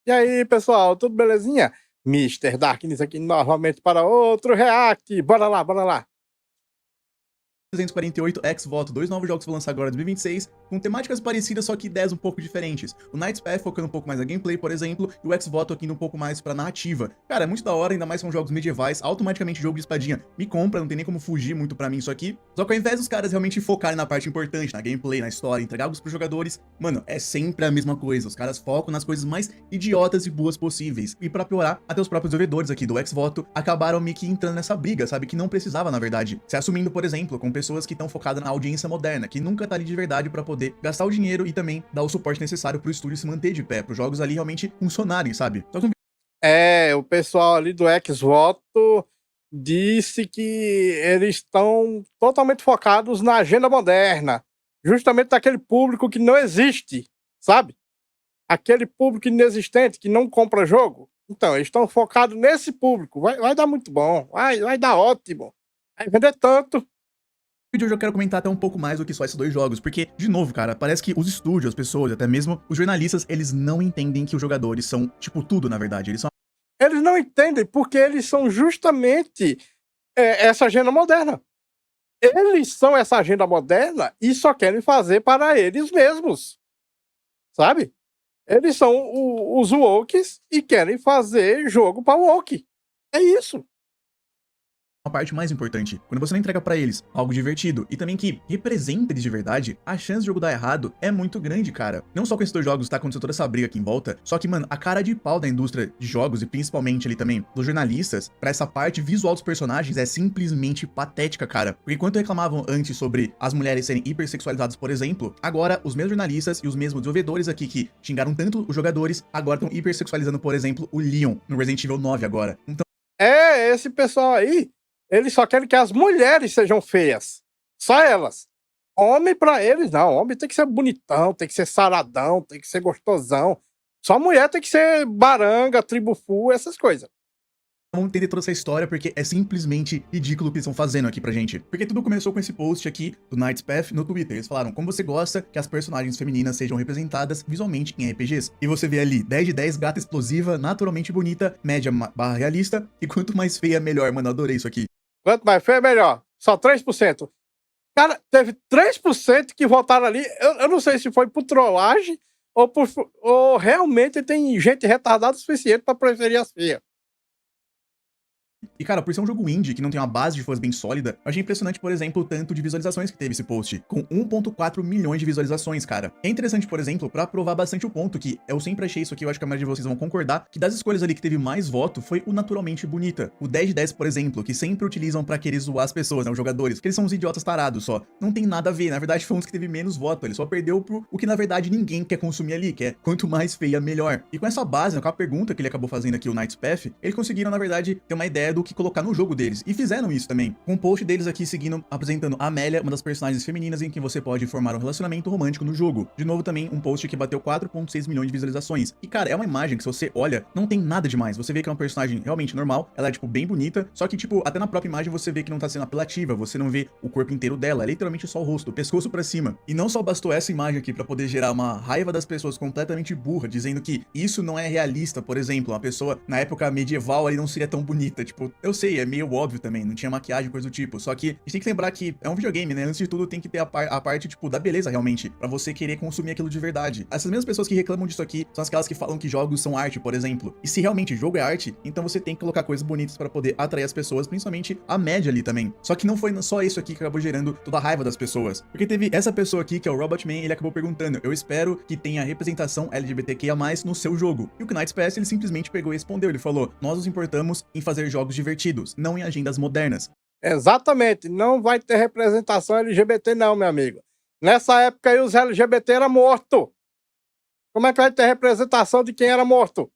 E aí, pessoal, tudo belezinha? Mister Darkness aqui novamente para outro react. Bora lá, bora lá. 348 X-Voto, dois novos jogos que vão lançar agora em 2026, com temáticas parecidas, só que ideias um pouco diferentes. O Knight's Path focando um pouco mais na gameplay, por exemplo, e o X-Voto aqui indo um pouco mais pra narrativa. Cara, é muito da hora, ainda mais são jogos medievais, automaticamente jogo de espadinha me compra, não tem nem como fugir muito pra mim isso aqui. Só que ao invés dos caras realmente focarem na parte importante, na gameplay, na história, entregar algo pros jogadores, mano, é sempre a mesma coisa. Os caras focam nas coisas mais idiotas e boas possíveis. E pra piorar, até os próprios desenvolvedores aqui do X-Voto acabaram meio que entrando nessa briga, sabe? Que não precisava, na verdade. Se assumindo, por exemplo, com pessoas que estão focadas na audiência moderna, que nunca tá ali de verdade pra poder gastar o dinheiro e também dar o suporte necessário pro estúdio se manter de pé, pros jogos ali realmente funcionarem, sabe? Só que O pessoal ali do X-Voto disse que eles estão totalmente focados na agenda moderna, justamente daquele público que não existe, sabe? Aquele público inexistente que não compra jogo. Então, eles estão focados nesse público. Vai dar muito bom, vai dar ótimo. Vai vender tanto. vídeo hoje eu quero comentar até um pouco mais do que só esses dois jogos, porque, de novo, cara, parece que os estúdios, as pessoas, até mesmo os jornalistas, eles não entendem que os jogadores são, tipo, tudo, na verdade. Eles são Eles não entendem porque eles são justamente essa agenda moderna. Eles são essa agenda moderna e só querem fazer para eles mesmos, sabe? Eles são os wokes e querem fazer jogo para woke. É isso. a parte mais importante. Quando você não entrega pra eles algo divertido e também que representa eles de verdade, a chance do jogo dar errado é muito grande, cara. Não só com esses dois jogos tá acontecendo toda essa briga aqui em volta, só que, mano, a cara de pau da indústria de jogos e principalmente ali também dos jornalistas pra essa parte visual dos personagens é simplesmente patética, cara. Porque enquanto reclamavam antes sobre as mulheres serem hipersexualizadas, por exemplo, agora os mesmos jornalistas e os mesmos desenvolvedores aqui que xingaram tanto os jogadores, agora estão hipersexualizando, por exemplo, o Leon no Resident Evil 9 agora. Então, Esse pessoal aí, eles só querem que as mulheres sejam feias. Só elas. Homem pra eles não. Homem tem que ser bonitão, tem que ser saradão, tem que ser gostosão. Só mulher tem que ser baranga, tribo full, essas coisas. vamos entender toda essa história porque é simplesmente ridículo o que eles estão fazendo aqui pra gente. Porque tudo começou com esse post aqui do Knight's Path no Twitter. Eles falaram como você gosta que as personagens femininas sejam representadas visualmente em RPGs. E você vê ali 10 de 10, gata explosiva, naturalmente bonita, média barra realista. E quanto mais feia, melhor. Mano, eu adorei isso aqui. Quanto mais feio, melhor. Só 3%. Cara, teve 3% que votaram ali. Eu não sei se foi por trollagem ou realmente tem gente retardada o suficiente pra preferir as feias. E cara, por ser um jogo indie que não tem uma base de fãs bem sólida, eu achei impressionante, por exemplo, o tanto de visualizações que teve esse post, com 1.4 milhões de visualizações, cara. É interessante, por exemplo, pra provar bastante o ponto que eu sempre achei isso aqui, eu acho que a maioria de vocês vão concordar, que das escolhas ali que teve mais voto foi o naturalmente bonita. O 10 de 10, por exemplo, que sempre utilizam pra querer zoar as pessoas, né, os jogadores, porque eles são uns idiotas tarados só. Não tem nada a ver, na verdade foi um dos que teve menos voto, ele só perdeu pro o que na verdade ninguém quer consumir ali, que é quanto mais feia, melhor. E com essa base, com a pergunta que ele acabou fazendo aqui, o Knight's Path, eles conseguiram, na verdade, ter uma ideia do que colocar no jogo deles. E fizeram isso também. Com um post deles aqui seguindo, apresentando a Amélia, uma das personagens femininas em quem você pode formar um relacionamento romântico no jogo. De novo também um post que bateu 4.6 milhões de visualizações. E cara, é uma imagem que se você olha, não tem nada demais. Você vê que é uma personagem realmente normal, ela é tipo bem bonita, só que tipo, até na própria imagem você vê que não tá sendo apelativa, você não vê o corpo inteiro dela, é literalmente só o rosto, o pescoço pra cima. E não só bastou essa imagem aqui pra poder gerar uma raiva das pessoas completamente burra, dizendo que isso não é realista, por exemplo, uma pessoa na época medieval ali não seria tão bonita. Tipo, eu sei, é meio óbvio também, não tinha maquiagem, coisa do tipo. Só que a gente tem que lembrar que é um videogame, né? Antes de tudo, tem que ter a parte, tipo, da beleza realmente, pra você querer consumir aquilo de verdade. Essas mesmas pessoas que reclamam disso aqui são aquelas que falam que jogos são arte, por exemplo. E se realmente jogo é arte, então você tem que colocar coisas bonitas pra poder atrair as pessoas, principalmente a média ali também. Só que não foi só isso aqui que acabou gerando toda a raiva das pessoas. Porque teve essa pessoa aqui, que é o Robotman, ele acabou perguntando: eu espero que tenha representação LGBTQIA+, no seu jogo. E o Knight's Path, ele simplesmente pegou e respondeu, ele falou: nós nos importamos em fazer jogos divertidos, não em agendas modernas. Exatamente, não vai ter representação LGBT não, meu amigo. Nessa época aí os LGBT eram mortos. Como é que vai ter representação de quem era morto?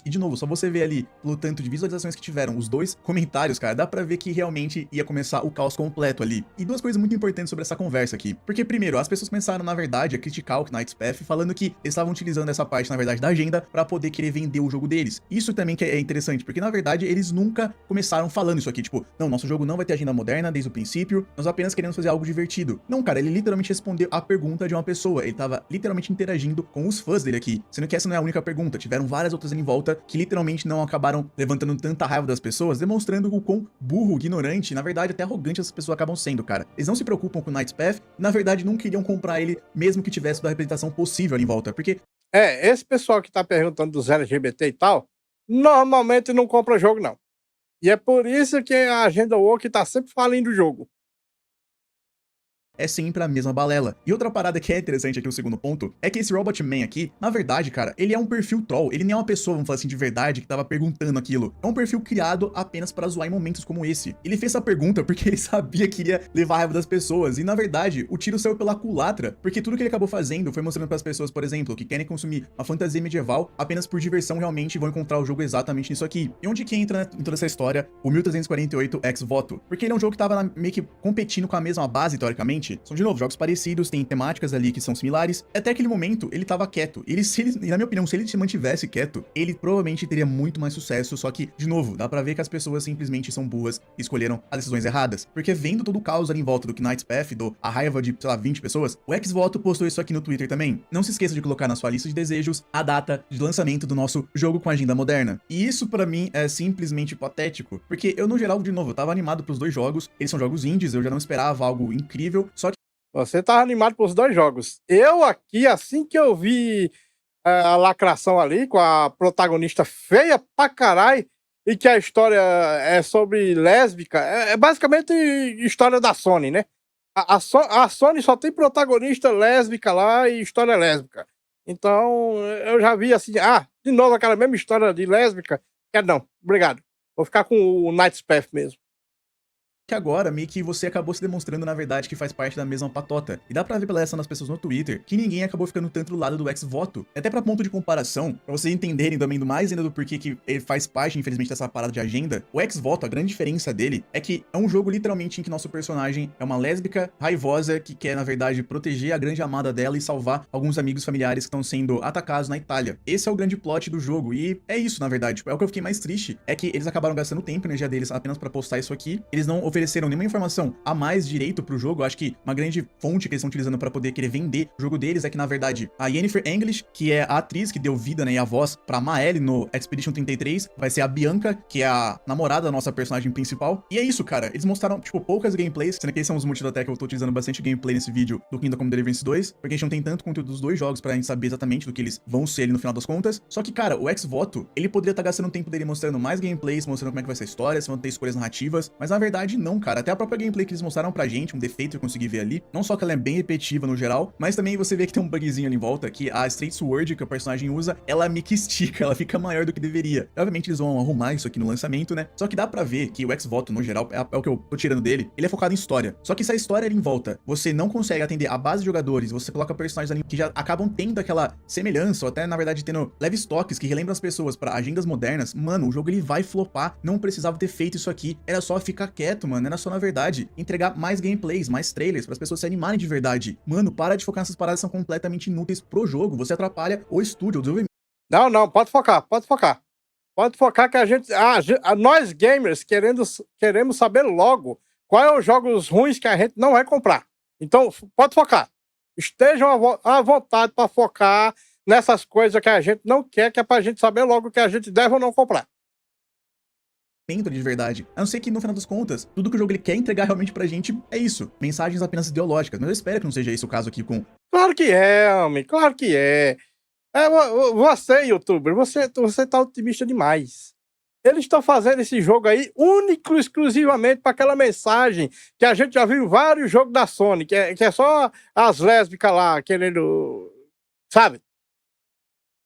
E de novo, só você ver ali, pelo tanto de visualizações que tiveram, os 2 comentários, cara, dá pra ver que realmente ia começar o caos completo ali. E 2 coisas muito importantes sobre essa conversa aqui. Porque, primeiro, as pessoas começaram, na verdade, a criticar o Knight's Path, falando que eles estavam utilizando essa parte, na verdade, da agenda pra poder querer vender o jogo deles. Isso também que é interessante, porque, na verdade, eles nunca começaram falando isso aqui, tipo, não, nosso jogo não vai ter agenda moderna desde o princípio, nós apenas queremos fazer algo divertido. Não, cara, ele literalmente respondeu a pergunta de uma pessoa, ele tava literalmente interagindo com os fãs dele aqui, sendo que essa não é a única pergunta, tiveram várias outras ali em volta que literalmente não acabaram levantando tanta raiva das pessoas, demonstrando o quão burro, ignorante, na verdade até arrogante essas pessoas acabam sendo, cara. Eles não se preocupam com o Knight's Path, na verdade não queriam comprar ele, mesmo que tivesse toda a representação possível ali em volta, porque Esse pessoal que tá perguntando dos LGBT e tal, normalmente não compra jogo, não. E é por isso que a agenda woke tá sempre falindo o jogo. é sempre a mesma balela. E outra parada que é interessante aqui, o segundo ponto, é que esse Robot Man aqui, na verdade, cara, ele é um perfil troll, ele nem é uma pessoa, vamos falar assim, de verdade, que tava perguntando aquilo. É um perfil criado apenas para zoar em momentos como esse. Ele fez essa pergunta porque ele sabia que iria levar a raiva das pessoas, e na verdade, o tiro saiu pela culatra, porque tudo que ele acabou fazendo foi mostrando pras pessoas, por exemplo, que querem consumir uma fantasia medieval apenas por diversão, realmente vão encontrar o jogo exatamente nisso aqui. E onde que entra, né, em toda essa história, o 1348 Ex-Voto? Porque ele é um jogo que tava meio que competindo com a mesma base, teoricamente. São, de novo, jogos parecidos, tem temáticas ali que são similares. Até aquele momento, ele tava quieto. E na minha opinião, se ele se mantivesse quieto, ele provavelmente teria muito mais sucesso. Só que, de novo, dá pra ver que as pessoas simplesmente são boas e escolheram as decisões erradas. Porque vendo todo o caos ali em volta do Knight's Path, a raiva de, sei lá, 20 pessoas, o Ex-Voto postou isso aqui no Twitter também. Não se esqueça de colocar na sua lista de desejos a data de lançamento do nosso jogo com agenda moderna. E isso, pra mim, é simplesmente patético. Porque eu, no geral, de novo, eu tava animado pros 2 jogos. Eles são jogos indies, eu já não esperava algo incrível. Só que Você tá animado pros 2 jogos. Eu aqui, assim que eu vi a lacração ali, com a protagonista feia pra caralho, e que a história é sobre lésbica, é basicamente história da Sony, né? A Sony só tem protagonista lésbica lá e história lésbica. Então, eu já vi assim, de novo aquela mesma história de lésbica. Quero não, obrigado. Vou ficar com o Knight's Path mesmo. que agora meio que você acabou se demonstrando, na verdade, que faz parte da mesma patota. E dá pra ver pela reação das pessoas no Twitter que ninguém acabou ficando tanto do lado do ex-voto. Até pra ponto de comparação, pra vocês entenderem também do mais ainda do porquê que ele faz parte, infelizmente, dessa parada de agenda, o ex-voto, a grande diferença dele é que é um jogo literalmente em que nosso personagem é uma lésbica raivosa que quer, na verdade, proteger a grande amada dela e salvar alguns amigos familiares que estão sendo atacados na Itália. Esse é o grande plot do jogo e é isso, na verdade. Tipo, é o que eu fiquei mais triste, é que eles acabaram gastando tempo e energia deles apenas pra postar isso aqui. Eles não ofereceram nenhuma informação a mais direito pro jogo. Eu acho que uma grande fonte que eles estão utilizando pra poder querer vender o jogo deles é que, na verdade, a Yennefer English, que é a atriz que deu vida, né, e a voz pra Maelle no Expedition 33, vai ser a Bianca, que é a namorada da nossa personagem principal. E é isso, cara. Eles mostraram, tipo, poucas gameplays, sendo que esses são os motivos até que eu tô utilizando bastante gameplay nesse vídeo do Kingdom Come Deliverance 2, porque a gente não tem tanto conteúdo dos 2 jogos pra gente saber exatamente do que eles vão ser ali no final das contas. Só que, cara, o ex-voto, ele poderia estar gastando o tempo dele mostrando mais gameplays, mostrando como é que vai ser a história, se vão ter escolhas narrativas, mas na verdade não, cara. Até a própria gameplay que eles mostraram pra gente, um defeito que eu consegui ver ali, não só que ela é bem repetitiva no geral, mas também você vê que tem um bugzinho ali em volta, que a Straight Sword que o personagem usa, ela meio que estica, ela fica maior do que deveria. Obviamente eles vão arrumar isso aqui no lançamento, né? Só que dá pra ver que o ex-voto, no geral, é o que eu tô tirando dele, ele é focado em história. Só que se a história ali em volta, você não consegue atender a base de jogadores, você coloca personagens ali que já acabam tendo aquela semelhança, ou até, na verdade, tendo leves toques que relembram as pessoas pra agendas modernas, mano, o jogo ele vai flopar, não precisava ter feito isso aqui, era só ficar quieto, mano, era só, na verdade, entregar mais gameplays, mais trailers, para as pessoas se animarem de verdade. Mano, para de focar nessas paradas que são completamente inúteis pro jogo, você atrapalha o estúdio, o desenvolvimento. Não, pode focar, pode focar. Pode focar que a gente, nós gamers queremos saber logo quais são os jogos ruins que a gente não vai comprar. Então, pode focar. Estejam à vontade para focar nessas coisas que a gente não quer, que é pra gente saber logo o que a gente deve ou não comprar. De verdade. A não ser que, no final das contas, tudo que o jogo ele quer entregar realmente pra gente é isso. Mensagens apenas ideológicas. Mas eu espero que não seja esse o caso aqui com... Claro que é, homem, claro que é. Você, youtuber, você tá otimista demais. Eles estão fazendo esse jogo aí único, exclusivamente para aquela mensagem que a gente já viu em vários jogos da Sony, que é só as lésbicas lá querendo, sabe?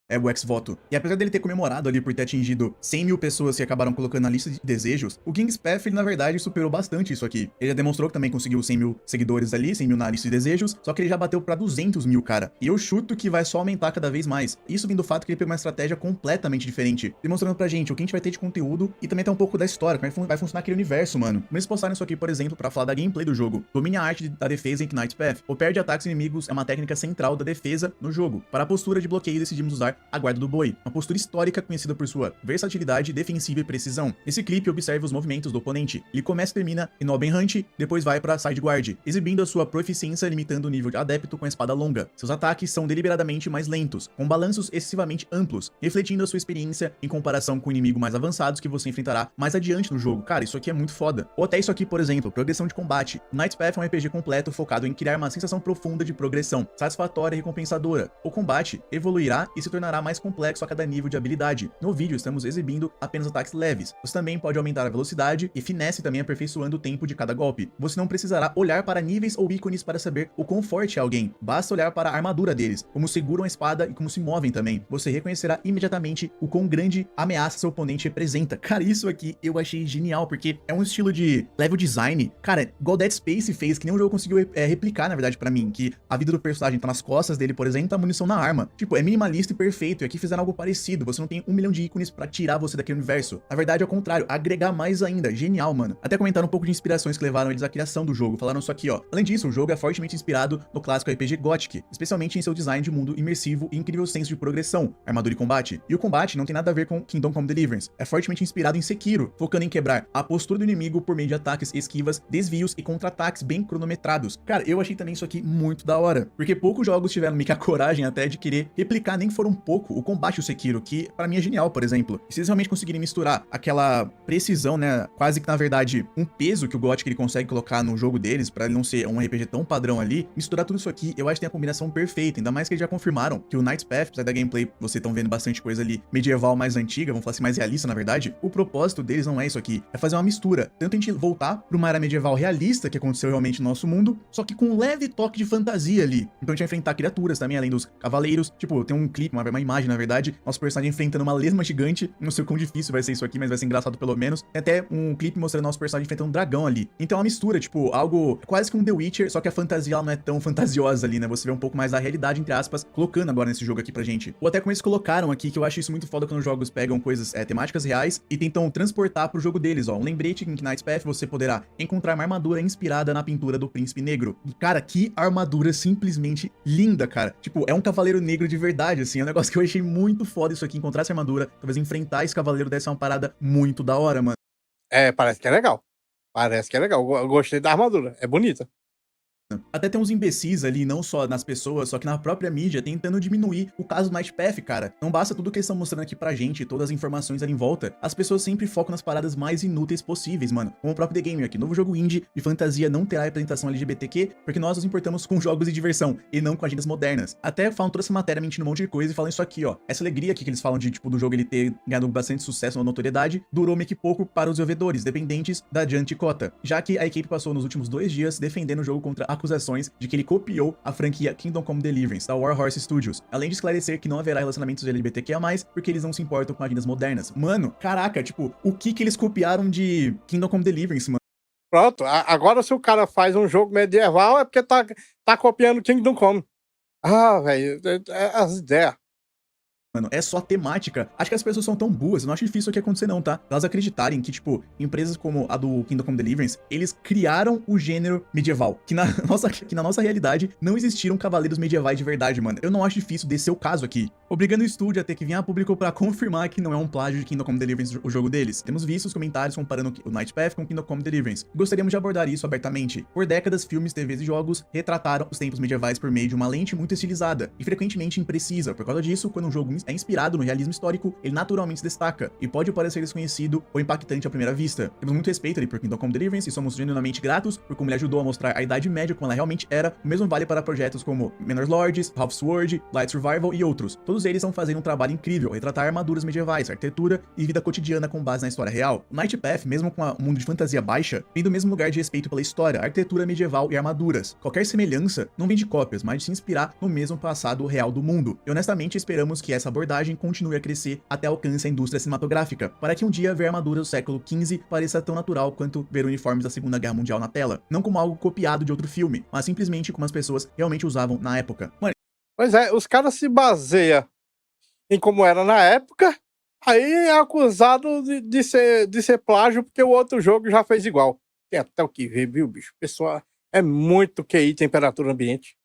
é o ex-voto. E apesar dele ter comemorado ali por ter atingido 100 mil pessoas que acabaram colocando na lista de desejos, o King's Path, ele na verdade superou bastante isso aqui. Ele já demonstrou que também conseguiu 100 mil seguidores ali, 100 mil na lista de desejos, só que ele já bateu pra 200 mil, cara. E eu chuto que vai só aumentar cada vez mais. Isso vem do fato que ele pegou uma estratégia completamente diferente, demonstrando pra gente o que a gente vai ter de conteúdo e também até um pouco da história, como é que vai funcionar aquele universo, mano. Como eles postaram isso aqui, por exemplo, pra falar da gameplay do jogo. Domine a arte da defesa em Knight's Path. O perde ataques inimigos é uma técnica central da defesa no jogo. Para a postura de bloqueio, decidimos usar a Guarda do Boi, uma postura histórica conhecida por sua versatilidade, defensiva e precisão. Nesse clipe, observe os movimentos do oponente. Ele começa e termina em Noben Hunt, depois vai para Side Guard, exibindo a sua proficiência limitando o nível de adepto com a espada longa. Seus ataques são deliberadamente mais lentos, com balanços excessivamente amplos, refletindo a sua experiência em comparação com inimigos mais avançados que você enfrentará mais adiante no jogo. Cara, isso aqui é muito foda. Ou até isso aqui, por exemplo, progressão de combate. Knight's Path é um RPG completo focado em criar uma sensação profunda de progressão, satisfatória e recompensadora. O combate evoluirá e se tornará mais complexo a cada nível de habilidade. No vídeo estamos exibindo apenas ataques leves. Você também pode aumentar a velocidade e finesse também aperfeiçoando o tempo de cada golpe. Você não precisará olhar para níveis ou ícones para saber o quão forte é alguém. Basta olhar para a armadura deles, como seguram a espada e como se movem também. Você reconhecerá imediatamente o quão grande ameaça seu oponente representa. Cara, isso aqui eu achei genial, porque é um estilo de level design, cara, igual Dead Space fez, que nenhum jogo conseguiu replicar, na verdade, pra mim, que a vida do personagem tá nas costas dele, por exemplo, tá a munição na arma. Tipo, é minimalista e perfeito, e aqui fizeram algo parecido, você não tem 1 milhão de ícones pra tirar você daquele universo. Na verdade, ao contrário, agregar mais ainda, genial, mano. Até comentaram um pouco de inspirações que levaram eles à criação do jogo, falaram isso aqui, ó. Além disso, o jogo é fortemente inspirado no clássico RPG Gothic, especialmente em seu design de mundo imersivo e incrível senso de progressão, armadura e combate. E o combate não tem nada a ver com Kingdom Come Deliverance, é fortemente inspirado em Sekiro, focando em quebrar a postura do inimigo por meio de ataques, esquivas, desvios e contra-ataques bem cronometrados. Cara, eu achei também isso aqui muito da hora, porque poucos jogos tiveram meio que a coragem até de querer replicar, nem que for um pouco, o combate do Sekiro, que pra mim é genial, por exemplo. E se eles realmente conseguirem misturar aquela precisão, né, quase que na verdade um peso que o Gothic ele consegue colocar no jogo deles, pra ele não ser um RPG tão padrão ali, misturar tudo isso aqui, eu acho que tem a combinação perfeita, ainda mais que eles já confirmaram que o Knight's Path, apesar da gameplay, vocês estão vendo bastante coisa ali medieval mais antiga, vamos falar assim, mais realista na verdade, o propósito deles não é isso aqui, é fazer uma mistura, tanto a gente voltar pra uma era medieval realista que aconteceu realmente no nosso mundo, só que com um leve toque de fantasia ali. Então a gente vai enfrentar criaturas também, além dos cavaleiros, tipo, tem um clipe, uma imagem na verdade, nosso personagem enfrentando uma lesma gigante, não sei o quão difícil vai ser isso aqui, mas vai ser engraçado pelo menos. Tem até um clipe mostrando nosso personagem enfrentando um dragão ali. Então é uma mistura, tipo, algo quase que um The Witcher, só que a fantasia ela não é tão fantasiosa ali, né? Você vê um pouco mais da realidade, entre aspas, colocando agora nesse jogo aqui pra gente. Ou até como eles colocaram aqui, que eu acho isso muito foda quando os jogos pegam coisas temáticas reais e tentam transportar pro jogo deles, ó. Um lembrete que em Knight's Path você poderá encontrar uma armadura inspirada na pintura do Príncipe Negro. E, cara, que armadura simplesmente linda, cara. Tipo, é um cavaleiro negro de verdade, assim. É um negócio que eu achei muito foda isso aqui, encontrar essa armadura. Talvez enfrentar esse cavaleiro deve ser uma parada muito da hora, mano. É, parece que é legal. Parece que é legal. Eu gostei da armadura. É bonita. Até tem uns imbecis ali, não só nas pessoas, só que na própria mídia, tentando diminuir o caso do Knight's Path, cara. Não basta tudo que eles estão mostrando aqui pra gente, todas as informações ali em volta. As pessoas sempre focam nas paradas mais inúteis possíveis, mano. Como o próprio The Gamer aqui, novo jogo indie de fantasia não terá representação LGBTQ, porque nós nos importamos com jogos de diversão e não com agendas modernas. Até falam toda essa matéria mentindo um monte de coisa e falam isso aqui, ó. Essa alegria aqui que eles falam de, tipo, do jogo ele ter ganhado bastante sucesso, uma notoriedade, durou meio que pouco para os desenvolvedores, dependentes da Giant Cota, já que a equipe passou nos últimos 2 dias defendendo o jogo contra acusações de que ele copiou a franquia Kingdom Come Deliverance, da Warhorse Studios, além de esclarecer que não haverá relacionamentos LGBTQIA+, porque eles não se importam com agendas modernas. Mano, caraca, tipo, o que eles copiaram de Kingdom Come Deliverance, mano? Pronto. Agora se o cara faz um jogo medieval é porque tá copiando Kingdom Come. Ah, velho. As ideias. Mano, é só temática. Acho que as pessoas são tão boas, eu não acho difícil isso aqui acontecer não, tá? Elas acreditarem que, tipo, empresas como a do Kingdom Come Deliverance, eles criaram o gênero medieval, que na nossa realidade não existiram cavaleiros medievais de verdade, mano. Eu não acho difícil desse ser o caso aqui. Obrigando o estúdio a ter que vir a público pra confirmar que não é um plágio de Kingdom Come Deliverance o jogo deles. Temos visto os comentários comparando o Knight's Path com Kingdom Come Deliverance. Gostaríamos de abordar isso abertamente. Por décadas, filmes, TVs e jogos retrataram os tempos medievais por meio de uma lente muito estilizada e frequentemente imprecisa. Por causa disso, quando um jogo é inspirado no realismo histórico, ele naturalmente se destaca e pode parecer desconhecido ou impactante à primeira vista. Temos muito respeito ali por Kingdom Come Deliverance e somos genuinamente gratos por como ele ajudou a mostrar a Idade Média como ela realmente era. O mesmo vale para projetos como Menor Lords, Half Sword, Light Survival e outros. Todos eles estão fazendo um trabalho incrível, retratar armaduras medievais, arquitetura e vida cotidiana com base na história real. O Knight's Path, mesmo com um mundo de fantasia baixa, vem do mesmo lugar de respeito pela história, arquitetura medieval e armaduras. Qualquer semelhança não vem de cópias, mas de se inspirar no mesmo passado real do mundo. E honestamente esperamos que essa abordagem continue a crescer até alcance a indústria cinematográfica, para que um dia ver a armadura do século XV pareça tão natural quanto ver uniformes da Segunda Guerra Mundial na tela, não como algo copiado de outro filme, mas simplesmente como as pessoas realmente usavam na época. Mano, Pois é, os caras se baseiam em como era na época, aí é acusado de ser plágio porque o outro jogo já fez igual. Tem até o que ver, viu, bicho? O pessoal é muito QI, temperatura ambiente.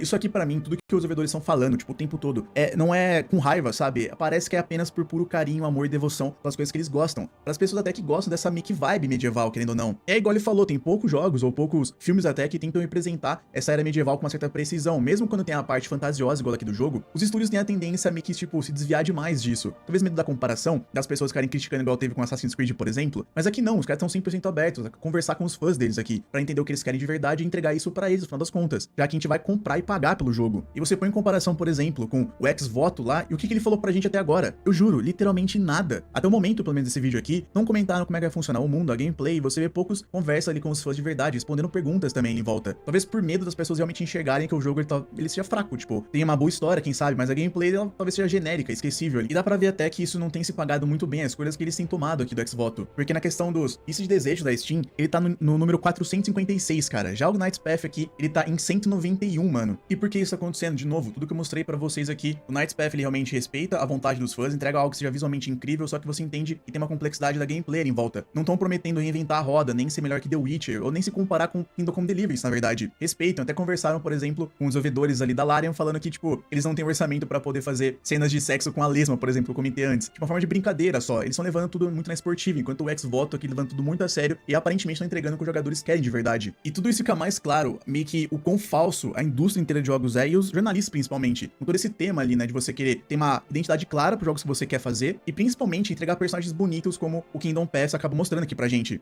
isso aqui pra mim, tudo que os desenvolvedores estão falando, tipo, o tempo todo, não é com raiva, sabe? Parece que é apenas por puro carinho, amor e devoção pelas coisas que eles gostam. Pras pessoas até que gostam dessa meio que vibe medieval, querendo ou não. É igual ele falou, tem poucos jogos ou poucos filmes até que tentam representar essa era medieval com uma certa precisão. Mesmo quando tem a parte fantasiosa igual aqui do jogo, os estúdios têm a tendência a meio que, tipo, se desviar demais disso. Talvez medo da comparação, das pessoas ficarem criticando igual teve com Assassin's Creed, por exemplo. Mas aqui não, os caras estão 100% abertos a conversar com os fãs deles aqui, pra entender o que eles querem de verdade e entregar isso pra eles, no final das contas. Já que a gente vai comprar e pagar pelo jogo. E você põe em comparação, por exemplo, com o ex-voto lá, e o que ele falou pra gente até agora? Eu juro, literalmente nada. Até o momento, pelo menos desse vídeo aqui, não comentaram como é que vai funcionar o mundo, a gameplay, você vê poucos conversa ali com os fãs de verdade, respondendo perguntas também em volta. Talvez por medo das pessoas realmente enxergarem que o jogo ele seja fraco, tipo, tem uma boa história, quem sabe, mas a gameplay ela talvez seja genérica, esquecível. E dá pra ver até que isso não tem se pagado muito bem, as escolhas que eles têm tomado aqui do ex-voto. Porque na questão dos listas de desejos da Steam, ele tá no número 456, cara. Já o Knight's Path aqui, ele tá em 191, mano. E por que isso tá acontecendo? De novo, tudo que eu mostrei pra vocês aqui, o Knight's Path ele realmente respeita a vontade dos fãs, entrega algo que seja visualmente incrível, só que você entende que tem uma complexidade da gameplay ali em volta. Não estão prometendo reinventar a roda, nem ser melhor que The Witcher, ou nem se comparar com Kingdom Come Deliverance, na verdade. Respeitam, até conversaram, por exemplo, com os desenvolvedores ali da Larian, falando que, tipo, eles não têm orçamento pra poder fazer cenas de sexo com a lesma, por exemplo, que eu comentei antes. Tipo, uma forma de brincadeira só. Eles estão levando tudo muito na esportiva, enquanto o ex-voto aqui levando tudo muito a sério e aparentemente estão entregando o que os jogadores querem de verdade. E tudo isso fica mais claro, meio que o quão falso a indústria inteira de jogos é, e os jornalistas principalmente. Com todo esse tema ali, né, de você querer ter uma identidade clara pros jogos que você quer fazer, e principalmente entregar personagens bonitos como o Kingdom Pass acaba mostrando aqui pra gente.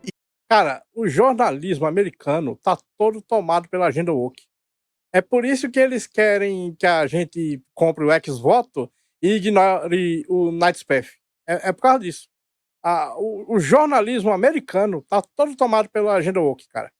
Cara, o jornalismo americano tá todo tomado pela agenda woke. É por isso que eles querem que a gente compre o ex-voto e ignore o Knight's Path. É por causa disso. O jornalismo americano tá todo tomado pela agenda woke, cara.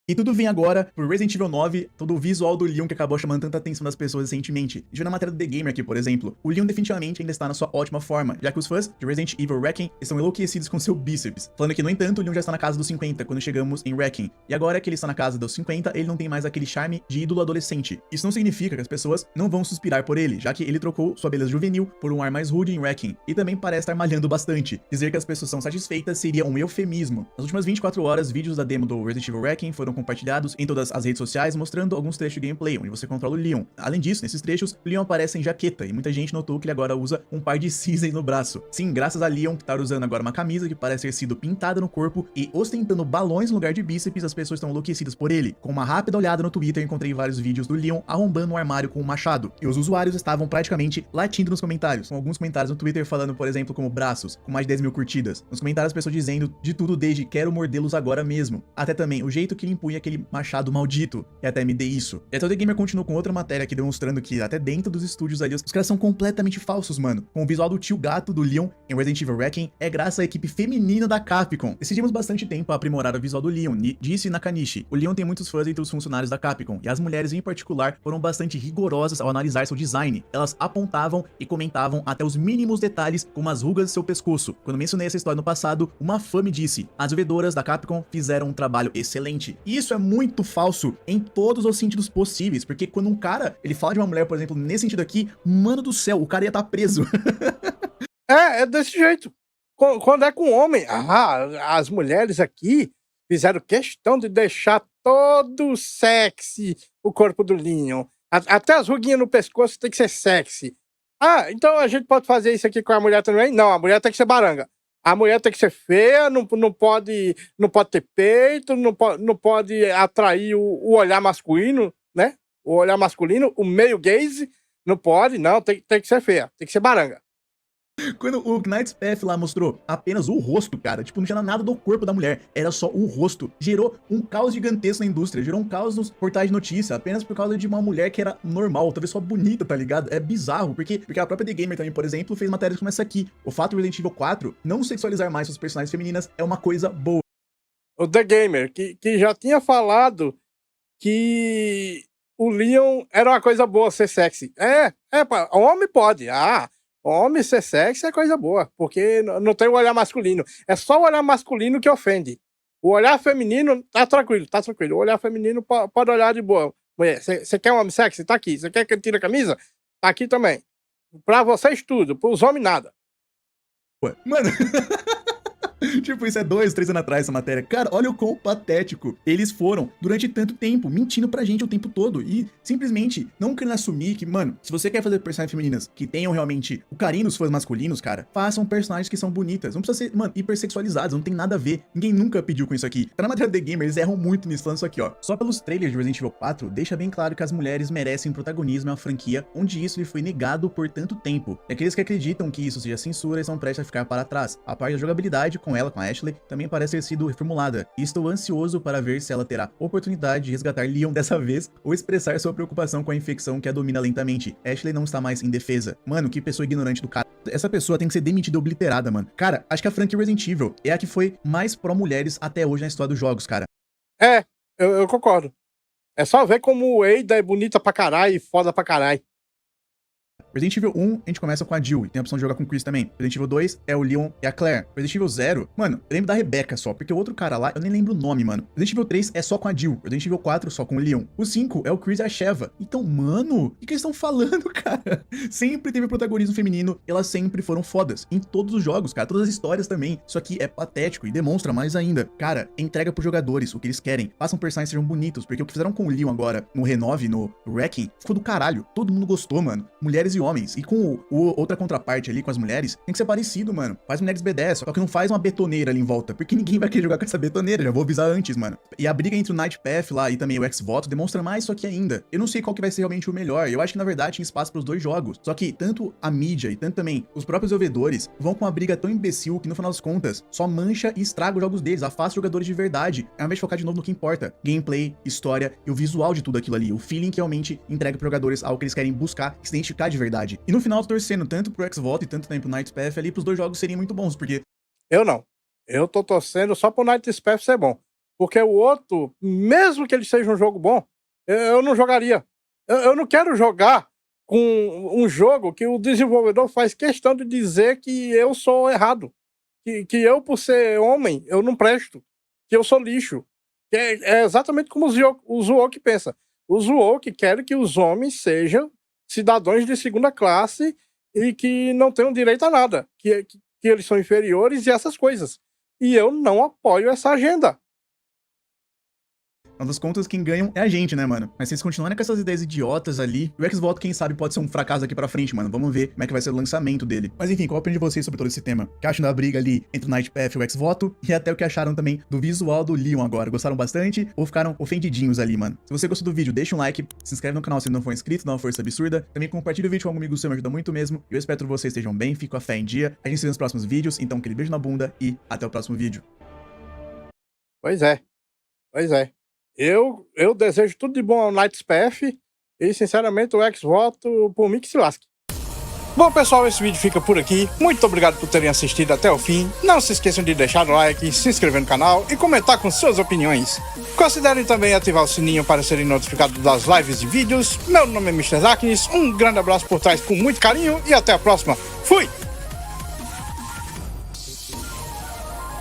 E tudo vem agora por Resident Evil 9, todo o visual do Leon que acabou chamando tanta atenção das pessoas recentemente. E na matéria do The Gamer aqui, por exemplo, o Leon definitivamente ainda está na sua ótima forma, já que os fãs de Resident Evil Wrecking estão enlouquecidos com seu bíceps, falando que, no entanto, o Leon já está na casa dos 50 quando chegamos em Wrecking. E agora que ele está na casa dos 50, ele não tem mais aquele charme de ídolo adolescente. Isso não significa que as pessoas não vão suspirar por ele, já que ele trocou sua beleza juvenil por um ar mais rude em Wrecking, e também parece estar malhando bastante. Dizer que as pessoas são satisfeitas seria um eufemismo. Nas últimas 24 horas, vídeos da demo do Resident Evil Wrecking foram compartilhados em todas as redes sociais, mostrando alguns trechos de gameplay, onde você controla o Leon. Além disso, nesses trechos, o Leon aparece em jaqueta, e muita gente notou que ele agora usa um par de cisnes no braço. Sim, graças a Leon, que tá usando agora uma camisa que parece ter sido pintada no corpo e ostentando balões no lugar de bíceps, as pessoas estão enlouquecidas por ele. Com uma rápida olhada no Twitter, encontrei vários vídeos do Leon arrombando um armário com um machado, e os usuários estavam praticamente latindo nos comentários, com alguns comentários no Twitter falando, por exemplo, como braços, com mais de 10 mil curtidas. Nos comentários, as pessoas dizendo de tudo desde quero mordê-los agora mesmo, até também o jeito que ele empunha aquele machado maldito, e até me dê isso. E até o The Gamer continuou com outra matéria aqui demonstrando que até dentro dos estúdios ali, os caras são completamente falsos, mano. Com o visual do tio gato do Leon em Resident Evil Wrecking, é graças à equipe feminina da Capcom. Decidimos bastante tempo a aprimorar o visual do Leon, disse Nakanishi. O Leon tem muitos fãs entre os funcionários da Capcom, e as mulheres em particular foram bastante rigorosas ao analisar seu design. Elas apontavam e comentavam até os mínimos detalhes, como as rugas de seu pescoço. Quando mencionei essa história no passado, uma fã me disse: as desenvolvedoras da Capcom fizeram um trabalho excelente. E isso é muito falso em todos os sentidos possíveis, porque quando um cara, ele fala de uma mulher, por exemplo, nesse sentido aqui, mano do céu, o cara ia estar preso. É desse jeito. Quando é com homem, as mulheres aqui fizeram questão de deixar todo sexy o corpo do Leon. Até as ruguinhas no pescoço tem que ser sexy. Então a gente pode fazer isso aqui com a mulher também? Não, a mulher tem que ser baranga. A mulher tem que ser feia, não pode ter peito, não pode atrair o olhar masculino, né? O olhar masculino, o meio gaze, não pode, não, tem que ser feia, tem que ser baranga. Quando o Knight's Path lá mostrou apenas o rosto, cara, tipo, não tinha nada do corpo da mulher, era só o rosto. Gerou um caos gigantesco na indústria, gerou um caos nos portais de notícia, apenas por causa de uma mulher que era normal, talvez só bonita, tá ligado? É bizarro, porque a própria The Gamer também, por exemplo, fez matérias como essa aqui. O fato do Resident Evil 4 não sexualizar mais suas personagens femininas é uma coisa boa. O The Gamer, que já tinha falado que o Leon era uma coisa boa ser sexy. Homem pode. Homem ser sexy é coisa boa, porque não tem o olhar masculino. É só o olhar masculino que ofende. O olhar feminino tá tranquilo, tá tranquilo. O olhar feminino pode olhar de boa. Mulher, você quer um homem sexy? Tá aqui. Você quer que ele tire a camisa? Tá aqui também. Pra vocês tudo, pros homens nada. Ué, mano... Tipo, isso é 2, 3 anos atrás essa matéria. Cara, olha o quão patético eles foram durante tanto tempo, mentindo pra gente o tempo todo e simplesmente não querendo assumir que, mano, se você quer fazer personagens femininas que tenham realmente o carinho dos fãs masculinos, cara, façam personagens que são bonitas. Não precisa ser, mano, hipersexualizados, não tem nada a ver. Ninguém nunca pediu com isso aqui. Tá na matéria do The Gamer, eles erram muito nisso, falando isso aqui, ó. Só pelos trailers de Resident Evil 4, deixa bem claro que as mulheres merecem protagonismo em uma franquia onde isso lhe foi negado por tanto tempo. E aqueles que acreditam que isso seja censura estão prestes a ficar para trás. A parte da jogabilidade com ela, com a Ashley, também parece ter sido reformulada, e estou ansioso para ver se ela terá oportunidade de resgatar Leon dessa vez, ou expressar sua preocupação com a infecção que a domina lentamente. Ashley não está mais indefesa. Mano, que pessoa ignorante do cara. Essa pessoa tem que ser demitida ou obliterada, mano. Cara, acho que a franquia Resident Evil é a que foi mais pró-mulheres até hoje na história dos jogos, cara. Eu concordo. É só ver como o Ada é bonita pra caralho e foda pra caralho. Resident Evil 1, a gente começa com a Jill, e tem a opção de jogar com o Chris também. Resident Evil 2 é o Leon e a Claire. Resident Evil 0, mano, eu lembro da Rebecca só, porque o outro cara lá, eu nem lembro o nome, mano. Resident Evil 3 é só com a Jill. Resident Evil 4 só com o Leon. O 5 é o Chris e a Sheva. Então, mano, o que eles estão falando, cara? Sempre teve protagonismo feminino, elas sempre foram fodas. Em todos os jogos, cara, todas as histórias também. Isso aqui é patético e demonstra mais ainda. Cara, entrega pros jogadores o que eles querem. Façam personagens que sejam bonitos, porque o que fizeram com o Leon agora, no Renove, no Wrecking, ficou do caralho. Todo mundo gostou, mano. Mulheres e homens. E com outra contraparte ali com as mulheres, tem que ser parecido, mano. Faz mulheres B10, só que não faz uma betoneira ali em volta, porque ninguém vai querer jogar com essa betoneira, já vou avisar antes, mano. E a briga entre o Night Path lá e também o X-Voto demonstra mais isso aqui ainda. Eu não sei qual que vai ser realmente o melhor, eu acho que na verdade tinha espaço pros dois jogos, só que tanto a mídia e tanto também os próprios desenvolvedores vão com uma briga tão imbecil que no final das contas só mancha e estraga os jogos deles, afasta os jogadores de verdade, ao invés de focar de novo no que importa. Gameplay, história e o visual de tudo aquilo ali, o feeling que realmente entrega pros jogadores algo que eles querem buscar e se identificar de verdade. E no final, torcendo tanto pro X-Voto e tanto também pro Night Path ali, pros dois jogos seriam muito bons, porque... Eu não. Eu tô torcendo só pro Night Path ser bom. Porque o outro, mesmo que ele seja um jogo bom, eu não jogaria. Eu não quero jogar com um jogo que o desenvolvedor faz questão de dizer que eu sou errado. Que eu, por ser homem, eu não presto. Que eu sou lixo. Que é exatamente como o Zuok pensa. O Zuok quer que os homens sejam cidadãos de segunda classe e que não tenham direito a nada, que eles são inferiores e essas coisas. E eu não apoio essa agenda. Afinal das contas, quem ganham é a gente, né, mano? Mas se eles continuarem com essas ideias idiotas ali, o X-Voto, quem sabe, pode ser um fracasso aqui pra frente, mano. Vamos ver como é que vai ser o lançamento dele. Mas enfim, qual a opinião de vocês sobre todo esse tema? O que acham da briga ali entre o Night Path e o X-Voto? E até o que acharam também do visual do Leon agora? Gostaram bastante ou ficaram ofendidinhos ali, mano? Se você gostou do vídeo, deixa um like, se inscreve no canal se não for inscrito, dá uma força absurda. Também compartilha o vídeo com um amigo seu, me ajuda muito mesmo. Eu espero que vocês estejam bem, fico a fé em dia. A gente se vê nos próximos vídeos, então aquele beijo na bunda e até o próximo vídeo. Pois é. Eu desejo tudo de bom ao Night Path e, sinceramente, o X-Voto, por mim, que se lasque. Bom, pessoal, esse vídeo fica por aqui. Muito obrigado por terem assistido até o fim. Não se esqueçam de deixar o like, se inscrever no canal e comentar com suas opiniões. Considerem também ativar o sininho para serem notificados das lives e vídeos. Meu nome é Mr. Zaknis, um grande abraço por trás com muito carinho e até a próxima. Fui!